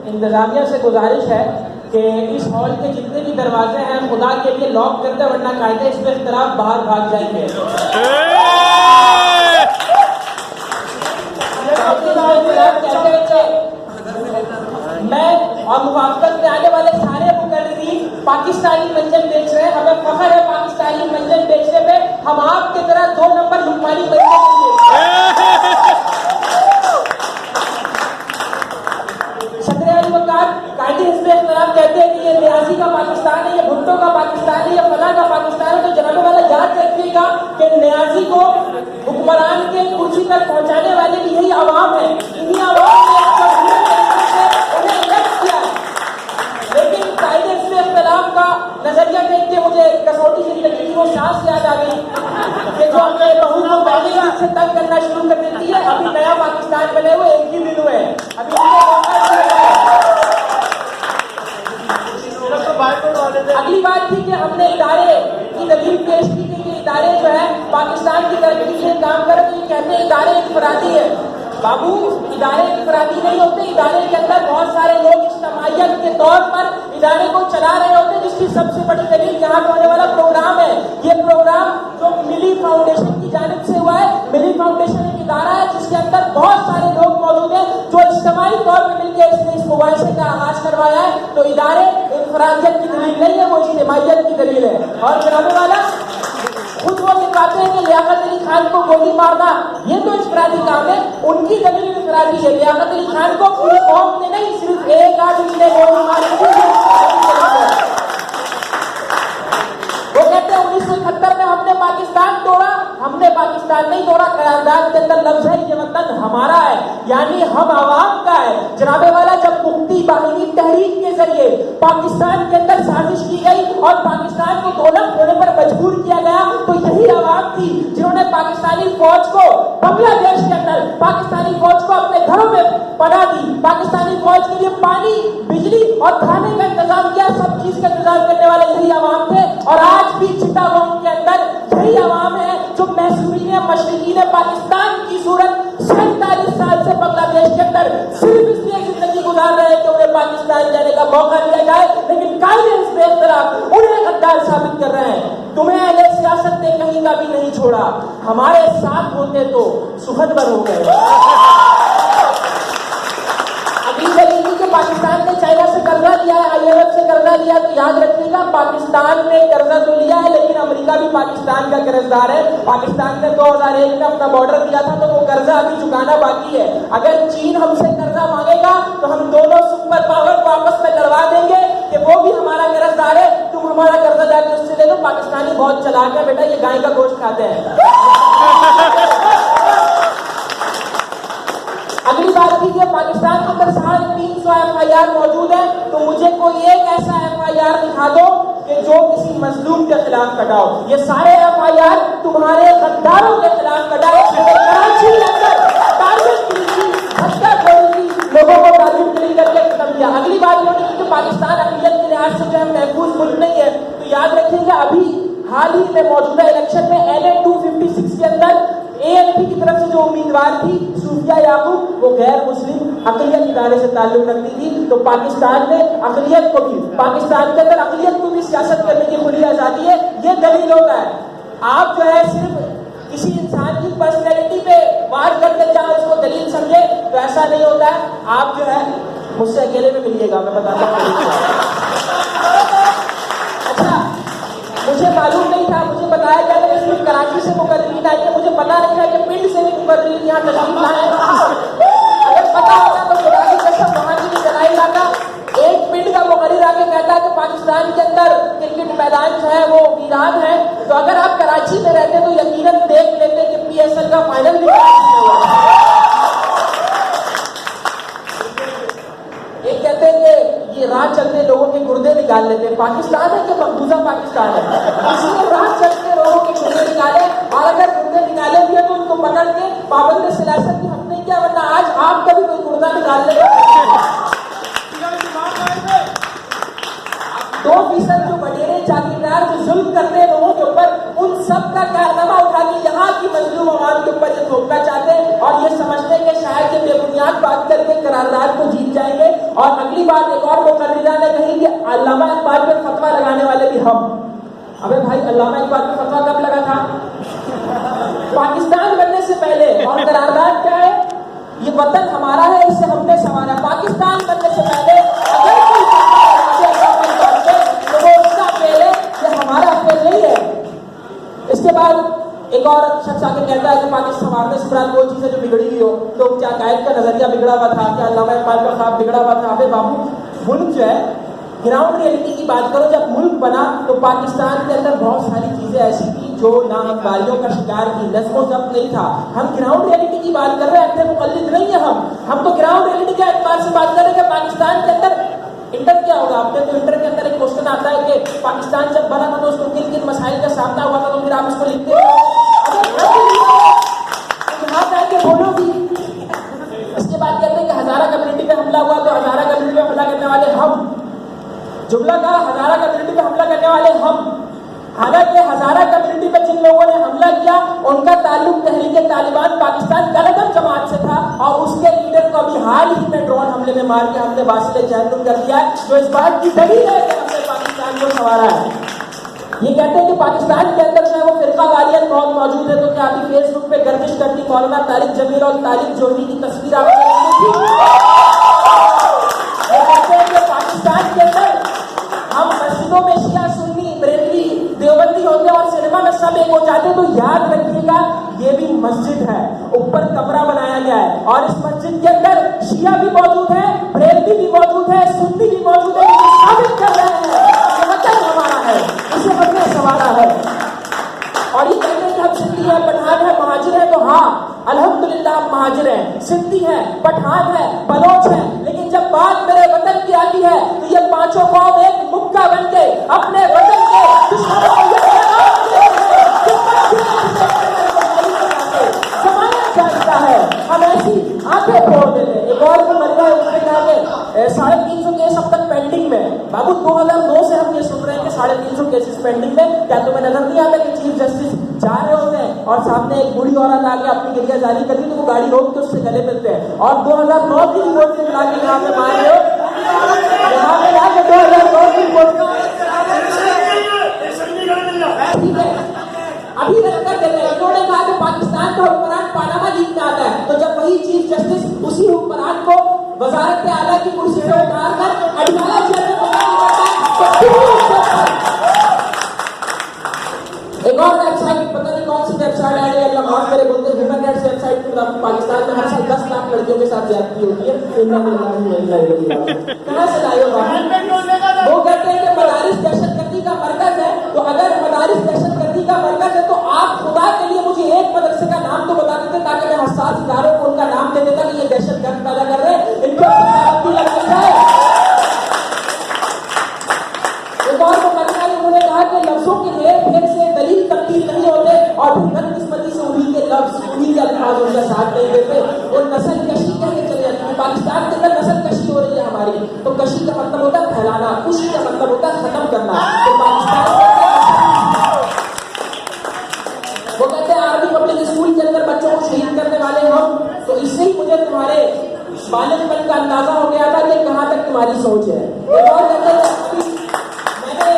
इंतजामिया से गुजारिश है कि इस हॉल के जितने भी दरवाजे हैं खुदा के लिए लॉक कर दे, वरना कायदे इस पे इख्तिलाफ बाहर भाग जाएंगे। मैं और मुवाफकत में आने वाले सारे मुकर्रीरीन पाकिस्तानी मंजन बेच रहे हैं। हमें फख्र है पाकिस्तानी मंजन बेचने पे। हम आपकी तरह 2 नंबर लुकमानी मंजन कहते हैं कि ये न्याजी का पाकिस्तान है, ये भुट्टो का पाकिस्तान है, ये फला का पाकिस्तान है। तो जनाब वाला याद रखिएगा कि न्याजी को हुक्मरान के कुर्सी तक पहुंचाने वाले भी यही आवाम है। इन्हीं आवाम ने उन्हें इलेक्ट किया। लेकिन कायदे से इख्तिलाफ का नजरिया देख के मुझे कसौटी जिंदगी की वो सांस याद आ गई कि जो अपने बहू को पहले से तंग करना शुरू कर देती है। अभी नया पाकिस्तान बने हुए एक ही दिन हुए, अगली बात थी कि हमने इदारे की दलील पेश की थी कि इदारे जो है पाकिस्तान की तरक्की के लिए काम करे। तो ये कहते हैं इदारे इनफरादी है। बाबू, इदारे इनफरादी नहीं होते। इदारे के अंदर बहुत सारे लोग इज्तिमाइयत के तौर पर इदारे को चला रहे होते हैं, जिसकी सबसे बड़ी दलील यहाँ पे होने वाला प्रोग्राम है। ये प्रोग्राम जो मिली फाउंडेशन की जानिब से हुआ है। मिली फाउंडेशन एक इदारा है जिसके अंदर बहुत सारे लोग मौजूद हैं जो इज्तिमाई तौर पर मिलकर इसने इस मुबाहिसे का आगाज करवाया है। तो इदारे इनफरादियत की दलील नहीं है, वो इज्तिमाइयत की दलील है। और जनाब वाला खुद वो कहते हैं कि लियाकत अली खान को गोली मारना ये तो इनफरादी काम है। उनकी दलील इनफरादी है। लियाकत अली खान को पूरी कौम ने नहीं, सिर्फ एक आदमी ने गोली मारी। वो कहते हैं 1971 में हमने पाकिस्तान तोड़ा। हमने पाकिस्तान नहीं तोड़ा, करारदाद के अंदर लफ्ज है ये वतन हमारा है, यानी हम आवाम का है। जनाबे वाला जब मुक्ति बाहिनी तहरीक के जरिए पाकिस्तान के अंदर साजिश की गई और पाकिस्तान को दोलत होने पर मजबूर किया गया, तो यही आवाम थी जिन्होंने पाकिस्तानी फौज को बांग्लादेश के अंदर पाकिस्तानी फौज को अपने घरों में पनाह दी। पाकिस्तानी फौज के लिए पानी, बिजली और खाने का इंतजाम किया। सब चीज का इंतजाम करने वाले यही आवाम थे। और आज भी चिटागोंग के अंदर यही आवाम है जो मैसूरीन मशरिकीन पाकिस्तान की सूरत 47 साल से बांग्लादेश के अंदर सिर्फ इसलिए जिंदगी गुजार रहे हैं कि उन्हें पाकिस्तान जाने का मौका दिया जाए। लेकिन कायदे इस बेखिलाफ उन्हें गद्दार साबित कर रहे हैं। तुम्हें अहले सियासत ने कहीं का भी नहीं छोड़ा, हमारे साथ होते तो सुखदबर हो गए। अगली दलील थी कि पाकिस्तान ने चाइना से कर्जा लिया है, IMF से कर्जा लिया। तो याद रखिएगा पाकिस्तान ने कर्जा तो लिया है, लेकिन अमेरिका भी पाकिस्तान का कर्जदार है। पाकिस्तान ने 2001 में अपना बॉर्डर दिया था, तो वो कर्जा अभी चुकाना बाकी है। अगर चीन हमसे कर्जा मांगेगा तो हम दोनों सुपर पावर को आपस में लड़वा देंगे कि वो भी हमारा कर्जदार है, तुम हमारा कर्जा जाके उससे ले लो। पाकिस्तानी बहुत चालाक है बेटा, ये गाय का गोश्त खाते हैं। अगली बात थी कि पाकिस्तान के अंदर 350 FIR मौजूद है। तो मुझे कोई एक ऐसा FIR दिखा दो कि जो किसी मजलूम के खिलाफ कटाओ। ये सारे FIR तुम्हारे गद्दारों के खिलाफ कटाओ। कराची के अंदर लोगों को तालीम के लिए करके खत्म किया। अगली बात ये थी कि पाकिस्तान अक़लियत के लिहाज से जो है महफूज मुल्क नहीं है। तो याद रखिएगा अभी हाल ही में मौजूदा इलेक्शन में LA 256 के अंदर ANP की तरफ से जो उम्मीदवार थी सूफिया याकूब, वो गैर मुस्लिम अक़लियत इदारे से ताल्लुक रखती थी। तो पाकिस्तान में अक़लियत को भी, पाकिस्तान के अंदर अक़लियत को भी सियासत करने की खुली आज़ादी है। ये दलील होता है। आप जो है सिर्फ किसी इंसान की पर्सनैलिटी पे वार करते जाओ, उसको दलील समझे, तो ऐसा नहीं होता है। आप जो है मुझसे अकेले में मिलिएगा, मैं बताता हूँ। मुझे मालूम नहीं था, मुझे बताया गया था कि सिर्फ कराची से मुकर्रीरीन आई है। मुझे पता नहीं था कि पिंड से भी मुकर्रीरीन यहाँ तशरीफ लाए। अगर पता होता तो खुदा की कसम वहाँ की भी जलाई लाता। एक पिंड का मुकर्रीर आके कहता है कि पाकिस्तान के अंदर क्रिकेट मैदान जो है वो वीरान है। तो अगर आप कराची में रहते तो यकीनन देख लेते कि PSL का फाइनल भी कराची में हुआ। एक कहते हैं कि ये राह चलते लोगों के गुर्दे निकाल लेते हैं। पाकिस्तान है कि मकबूजा पाकिस्तान है, इसलिए राह चलते लोगों के गुर्दे निकाले। और अगर गुर्दे निकाले भी है तो उनको पकड़ के पाबंद सियासत की हक नहीं किया, वरना आज आपका भी कोई गुर्दा निकाल लेगा। 2% जो वडेरे जागीरदार जो जुल्म करते हैं लोगों के ऊपर, उन सब का कारनामा उठा के यहाँ की मजलूम आवाम के ऊपर ये थोपना चाहते हैं और ये समझते हैं कि शायद ये बेबुनियाद बात करके करारदाद को जीत जाएंगे। और अगली बात एक और मुकर्रिरा ने कही कि अल्लामा इकबाल पे फतवा लगाने वाले भी हम। अबे भाई, अल्लामा इकबाल पे फतवा कब लगा था? पाकिस्तान बनने से पहले। और करारदाद क्या है? ये वतन हमारा है, इसे हमने संवारा। पाकिस्तान बनने से पहले अगर कोई तो वो उसका फेल है, ये हमारा फेल नहीं है। इसके बाद एक और शख्स आके कहता है कि पाकिस्तान संवारने से पहले वो चीजें जो बिगड़ी हुई हो, तो क्या गायब का नजरिया बिगड़ा हुआ था, क्या अल्लामा इकबाल का ख्वाब बिगड़ा हुआ था? अबे बाबू, मुल्क जो है, ग्राउंड रियलिटी की बात करो, जब मुल्क बना तो पाकिस्तान के अंदर बहुत सारी चीजें ऐसी थी जो नाहमवारियों का शिकार थी, नज़्मो ज़ब्त नहीं था। हम ग्राउंड रियलिटी की बात कर रहे हैं, अपने मुक़ल्लिद नहीं है हम तो ग्राउंड रियलिटी के एतबार से बात कर रहे हैं कि पाकिस्तान के अंदर इंटर क्या होगा। आपने तो इंटर के अंदर एक क्वेश्चन आता है कि पाकिस्तान जब बना था तो उसको किन किन मसाइल का सामना हुआ था, तो फिर आप उसको लिखते यहाँ जाके बोलो भी। इसके बाद कहते हैं कि हज़ारा कम्युनिटी पे हमला हुआ, तो हज़ारा कम्युनिटी पे हमला करने वाले हम। जुमला का हज़ारा कम्युनिटी पे हमला करने वाले हम। हालांकि हज़ारा कम्युनिटी पे जिन लोगों ने हमला किया उनका ताल्लुक तहरीक तालिबान पाकिस्तान कलदम जमात से था, और उसके लीडर को अभी हाल ही में ड्रोन हमले में मार के हमने बासिल जहन्नुम कर दिया, जो इस बात की दलील है कि हमने पाकिस्तान को संवारा है। ये कहते हैं कि पाकिस्तान के अंदर जो है वो फिरका वारियत बहुत मौजूद है, तो क्या अभी फेसबुक पे गर्दिश करती मौलाना तारिक जमील और तारिक जोहरी की तस्वीर आपको कहते हैं कि पाकिस्तान के अंदर हम मस्जिदों में शिया सुन्नी बरेलवी देवबंदी होते और सिनेमा में सब एक हो जाते, तो याद रखिएगा ये भी मस्जिद है, ऊपर कमरा बनाया गया है, और इस मस्जिद के अंदर शिया भी मौजूद है, बरेलवी भी मौजूद है, सुन्नी भी मौजूद है। साबित कर रहे हैं कि वतन हमारा है, इसे हमने संवारा है। और ये कहते हैं कि हम सिंधी है, पठान है, महाजिर है, तो हाँ अल्हम्दुलिल्लाह हम महाजिर हैं, सिंधी है, पठान है, बलोच है, लेकिन जब बात मेरे वतन की आती है तो ये पांचों कौम एक मुक्का बन के अपने वतन के दुश्मनों को जानता है, हम ऐसी आंखें फोड़ देते हैं। एक और मरिया है, उसने कहा कि 350 केस अब तक पेंडिंग में। बाबू 2009 से हम ये सुन रहे हैं कि 350 केसेस पेंडिंग में। क्या तुम्हें नजर नहीं आता कि चीफ जस्टिस जा रहे होते हैं और सामने एक बूढ़ी औरत आके अपनी गिरिया जारी करती, तो वो गाड़ी रोक के उससे गले मिलते हैं, और 2009 की रिपोर्ट से मिला के यहाँ पे मान रहे हो, यहाँ पे लाके 2009 की रिपोर्ट ठीक है अभी रख कर देते हैं। इन्होंने कहा कि पाकिस्तान का हुक्मरान पानामा लीग में आता है, तो जब वही चीफ जस्टिस उसी हुक्मरान को वजारत के आला की कुर्सी से उतार कर अडवाला जेल में एक और वेबसाइट, पता नहीं कौन सी वेबसाइट आ रही है, अल्लाह माफ करे, बोलते ह्यूमन राइट्स वेबसाइट के मुताबिक पाकिस्तान में हर साल 10 लाख लड़कियों के साथ ज्यादती होती है। कहाँ से लाए हो बाबू? वो कहते हैं कि मदारिस दहशतगर्दी का मरकज है, तो अगर मदारिस दहशतगर्दी का मरकज है तो आप खुदा के लिए मुझे एक मदरसे का नाम तो बता देते, ताकि मैं हसास इदारों को उनका नाम दे देता कि ये दहशतगर्द पैदा कर रहे हैं, इनको पाबंदी लगाई जाए। एक और मुकर्रिरा ने उन्होंने कहा कि लफ्जों के हेर फेर से दलील तब्दील नहीं होते, और फिर बदकिस्मती से उन्हीं के लफ्ज, उन्हीं के अल्फाज उनका साथ नहीं देते, वो नस्ल कशी कहने चले जाते हैं। पाकिस्तान के अंदर नस्ल कशी हो रही है हमारी, तो कशी का मतलब होता है फैलाना, खुशी का मतलब होता है खत्म करना। तो पाकिस्तान वो कहते हैं आर्मी पब्लिक स्कूल के अंदर बच्चों को शहीद करने वाले हम, तो इससे ही मुझे तुम्हारे बालिगपन का अंदाजा हो गया था कि कहाँ तक तुम्हारी सोच है। एक और कहते हैं मैंने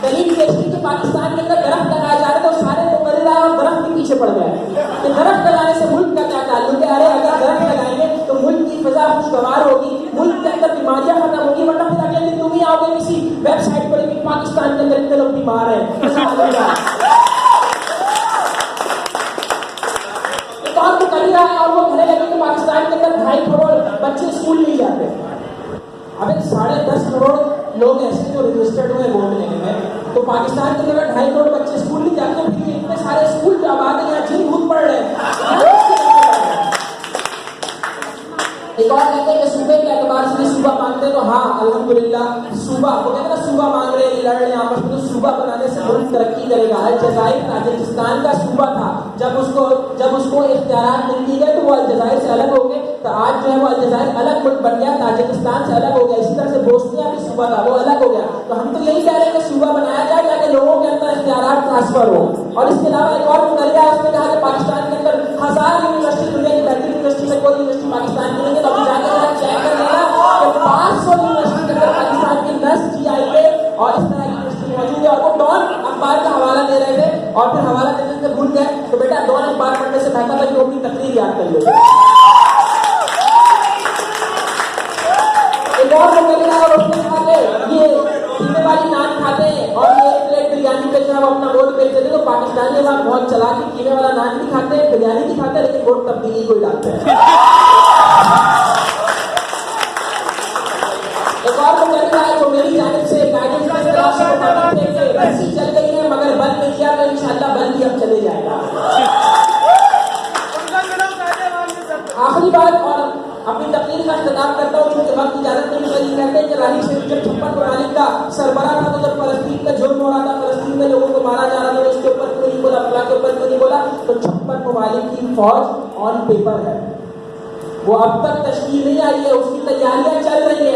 दलील पेश की कि पाकिस्तान के अंदर दरख्त लगाए जा रहे, तो सारे मुकर्रिरा और दरख्त के पीछे पड़ गए कि दरख्त लगाने से मुल्क का क्या ताल्लुक है। अरे अगर दरख्त लगाएंगे तो मुल्क की फिजा खुशगवार होगी, मुल्क के अंदर बीमारियां खत्म होगी, वरना फिर अगले दिन तुम ही आओगे किसी वेबसाइट पर कि पाकिस्तान के अंदर इतने लोग बीमार हैं। एक और मुकर्रिरा है और वो कहने लगे कि पाकिस्तान के अंदर 2.5 करोड़ बच्चे स्कूल नहीं जाते। अब 10.5 करोड़ लोग ऐसे जो रजिस्टर्ड हुए वोट लेने में, तो पाकिस्तान के अंदर 2.5 करोड़ बच्चे स्कूल नहीं जाते, फिर इतने सारे स्कूल जो आबाद है, यहाँ जिन भूत पड़ रहे हैं। एक और कहते हैं कि सूबे के एतबार से भी सूबा मांगते हैं, तो हाँ अल्हम्दुलिल्लाह सूबा, वो कहते हैं ना सूबा मांग रहे हैं, लड़ रहे हैं आपस में, तो सूबा बनाने से मुल्क तरक्की करेगा। अलजायर ताजिकिस्तान का सूबा था, जब उसको इख्तियारात मिल दी गए तो वो अलजायर से अलग हो गए, तो आज जो है वो अलजायर अलग मुल्क बन गया, ताजिकिस्तान से अलग हो गया। इसी तरह से बोस्निया भी सूबा था, वो अलग हो गया। तो हम तो यही कह रहे हैं कि सूबा बनाया जाए ताकि लोगों के अंदर इख्तियारात ट्रांसफर हो। और इसके अलावा एक और मुकर्रिरा है, उसने कहा कि पाकिस्तान के अंदर 1000 यूनिवर्सिटी, दुनिया की बेहतरीन यूनिवर्सिटी में कोई यूनिवर्सिटी पाकिस्तान की नहीं है, तो अभी जाकर चेक कर लेना कि 500 यूनिवर्सिटी जब अपना वोट बेचते थे तो पाकिस्तानी वहां बहुत चला के कीमे वाला नान नहीं खाते, बिरयानी नहीं खाते, लेकिन वोट तब्दीली को ही डालते हैं। एक और मुकदमा है जो मेरी जानिब से गाइडेंस के खिलाफ से रस्सी चल गई है मगर बंद नहीं किया, तो इंशाल्लाह बंद भी अब चले जाएगा। आखिरी बात और अपनी तकरीर का इख्तिताम करता हूँ, क्योंकि वक्त इजाजत नहीं मिलेगी। कहते हैं कि राही शरीफ जब 56 ममालिक का सरबराह था तो जब फलस्तीन का जुर्म हो रहा था, फलस्तीन में लोगों को मारा जा रहा था, तो उसके ऊपर क्यों नहीं बोला, अल्लाह के ऊपर क्यों नहीं बोला? तो 56 ममालिक की फौज ऑन पेपर है, वो अब तक तश्कील नहीं आई है, उसकी तैयारियां चल रही